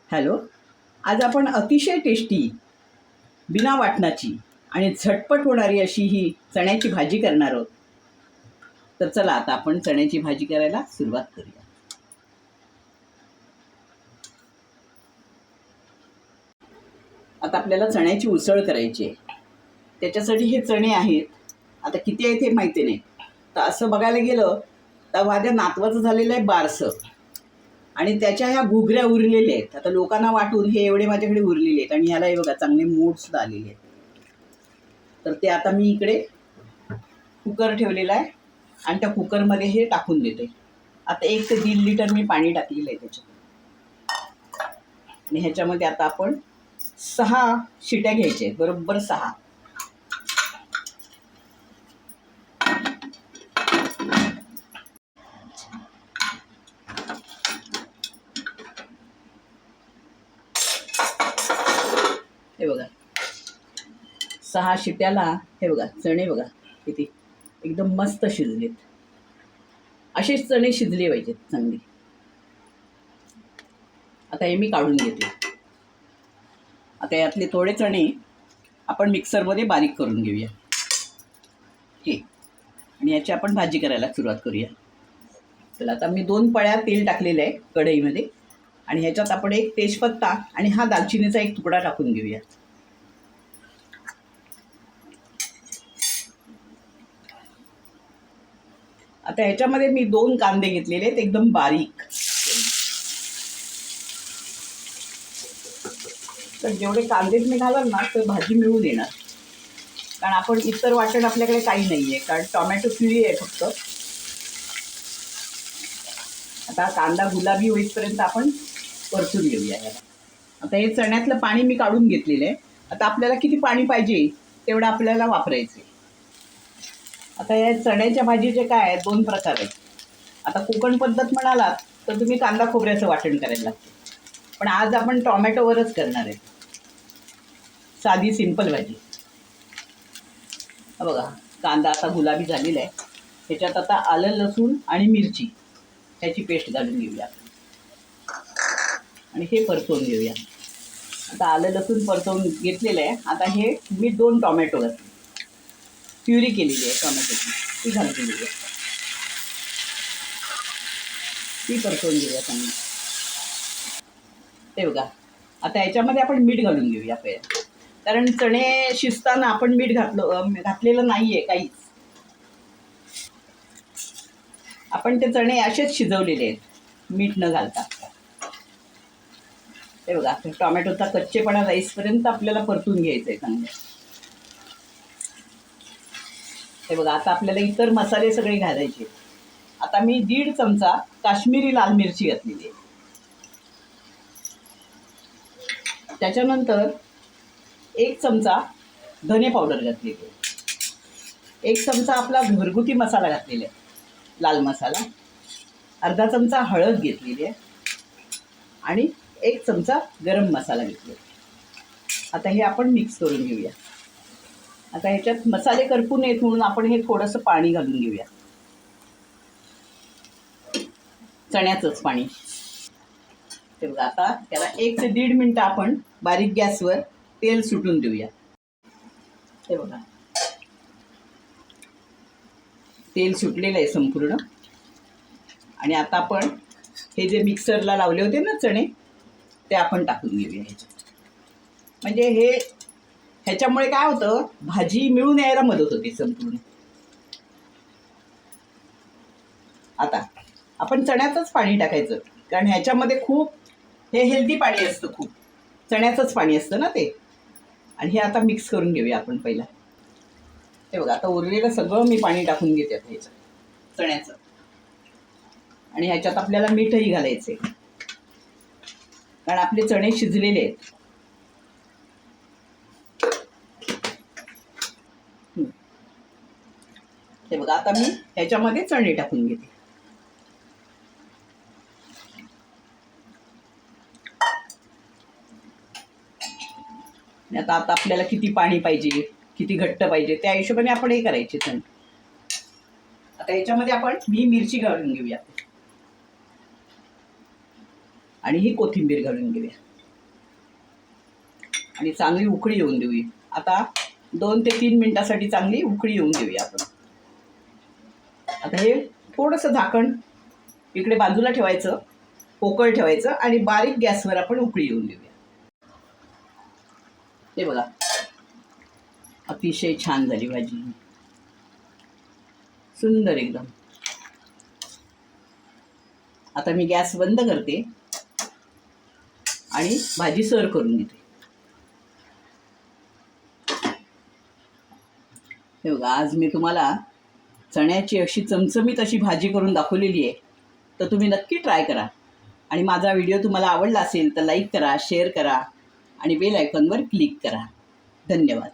Hello. आज आपण अतिशय टेस्टी बिना वाटणाची आणि झटपट होणारी अशी ही चण्याची भाजी करणार आहोत. तर चला आता आपण चण्याची भाजी करायला सुरुवात करूया. आता आपल्याला चण्याची उसळ करायची आहे. त्याच्यासाठी हे चणे आहेत. आता किती आहेत हे माहिती नाही. तर असं बघायला गेलं तर माझ्या नातवाचं झालेलं आहे बारसं आणि त्याच्या ह्या घुगऱ्या उरलेल्या आहेत. आता लोकांना वाटून हे एवढे माझ्याकडे उरलेले आहेत आणि ह्याला हे बघा चांगले मूठसुद्धा आलेले आहेत. तर ते आता मी इकडे कुकर ठेवलेला आहे आणि त्या कुकरमध्ये हे टाकून देते. आता 1 ते 1.5 लिटर मी पाणी टाकलेलं आहे त्याच्यात. आणि ह्याच्यामध्ये आता आपण 6 शिट्या घ्यायच्या आहेत, बरोबर 6. हे बघा 6 शिट्याला हे बघा चणे बघा किती एकदम मस्त शिजलेत. असेच चणे शिजले पाहिजेत चांगले. आता हे मी काढून घेते. आता यातले थोडे चणे आपण मिक्सरमध्ये बारीक करून घेऊया हे आणि याची आपण भाजी करायला सुरुवात करूया. तर आता मी 2 पळ्या तेल टाकलेलं आहे कढईमध्ये आणि ह्याच्यात आपण एक तेजपत्ता आणि हा दालचिनीचा एक तुकडा टाकून घेऊया. आता ह्याच्यामध्ये मी 2 कांदे घेतलेले आहेत एकदम बारीक. तर जेवढे कांदे मी घालाल ना तर भाजी मिळून येणार. कारण आपण इतर वाटण आपल्याकडे काही नाही आहे, कारण टोमॅटो प्युरी आहे फक्त. आता कांदा गुलाबी होईपर्यंत आपण परतून घेऊया याला. आता हे चण्यातलं पाणी मी काढून घेतलेलं आहे. आता आपल्याला किती पाणी पाहिजे तेवढं आपल्याला वापरायचं. आता या चण्याच्या भाजीचे काय 2 प्रकार आहेत. आता कोकण पद्धत म्हणालात तर तुम्ही कांदा खोबऱ्याचं वाटण करायला लागतं, पण आज आपण टोमॅटोवरच करणार आहे. साधी सिंपल भाजी. बघा कांदा आता गुलाबी झालेला आहे. ह्याच्यात आता आलं लसूण आणि मिरची ह्याची पेस्ट घालून घेऊया आणि हे परतवून घेऊया. आता आलं लसूण परतवून घेतलेलं आहे. आता हे मी 2 टोमॅटो घातले, प्युरी केलेली आहे टोमॅटोची, ती घालून घेऊया. ती परतवून घेऊया चांगली. ते बघा आता याच्यामध्ये आपण मीठ घालून घेऊया पहिला, कारण चणे शिजताना आपण मीठ घातलेलं नाही आहे काहीच. आपण ते चणे असेच शिजवलेले आहेत मीठ न घालता. ते बघा टोमॅटोचा कच्चेपणा जाईपर्यंत आपल्याला परतून घ्यायचं आहे चांगलं. हे बघा आता आपल्याला इतर मसाले सगळे घालायचे. आता मी 1.5 चमचा काश्मीरी लाल मिरची घातलेली आहे. त्याच्यानंतर 1 चमचा धने पावडर घातलेली आहे. 1 चमचा आपला घरगुती मसाला घातलेला आहे, लाल मसाला. अर्धा चमचा हळद घेतलेली आहे आणि 1 चमचा गरम मसाला घेतलेला. आता हे आपण मिक्स करून घेऊया. आता ह्याच्यात मसाले करपू नयेत म्हणून आपण हे थोडंसं पाणी घालून घेऊया, चण्याचंच पाणी. ते बघा आता त्याला 1 ते 1.5 मिनटं आपण बारीक गॅसवर तेल सुटून देऊया. हे बघा तेल सुटलेलं आहे संपूर्ण. आणि आता आपण हे जे मिक्सरला लावले होते ना चणे ते आपण टाकून घेऊया ह्याच्यात. म्हणजे हे ह्याच्यामुळे काय होतं, भाजी मिळून यायला मदत होते संपूर्ण. आता आपण चण्याचंच पाणी टाकायचं, कारण ह्याच्यामध्ये खूप हे हेल्दी पाणी असतं, खूप चण्याचंच पाणी असतं ना ते. आणि हे आता मिक्स करून घेऊया आपण पहिला. हे बघा आता उरलेलं सगळं मी पाणी टाकून घेते आता ह्याच्यात चण्याचं. आणि ह्याच्यात आपल्याला मीठही घालायचं आहे, कारण आपले चणे शिजलेले आहेत. हे बघा आता मी ह्याच्यामध्ये चणे टाकून घेते. आता आता आपल्याला किती पाणी पाहिजे, किती घट्ट पाहिजे त्या हिशोबाने आपण हे करायचे चणे. आता ह्याच्यामध्ये आपण मिरची घालून घेऊया आणि ही कोथिंबीर घालून घेऊया. आणि चांगली उकळी येऊन देऊया. आता 2 ते 3 मिनिटासाठी चांगली उकळी येऊन देऊया आपण. आता हे थोडंसं झाकण इकडे बाजूला ठेवायचं, पोकळ ठेवायचं आणि बारीक गॅसवर आपण उकळी येऊन देऊया. हे बघा, अतिशय छान झाली भाजी, सुंदर एकदम. आता मी गॅस बंद करते आणि भाजी सर्व करून घेते. हे बघा, आज मी तुम्हाला चण्याची अशी चमचमीत अशी भाजी करून दाखवलेली आहे. तर तुम्ही नक्की ट्राय करा आणि माझा व्हिडिओ तुम्हाला आवडला असेल तर लाईक करा, शेअर करा आणि बेल आयकॉनवर क्लिक करा. धन्यवाद.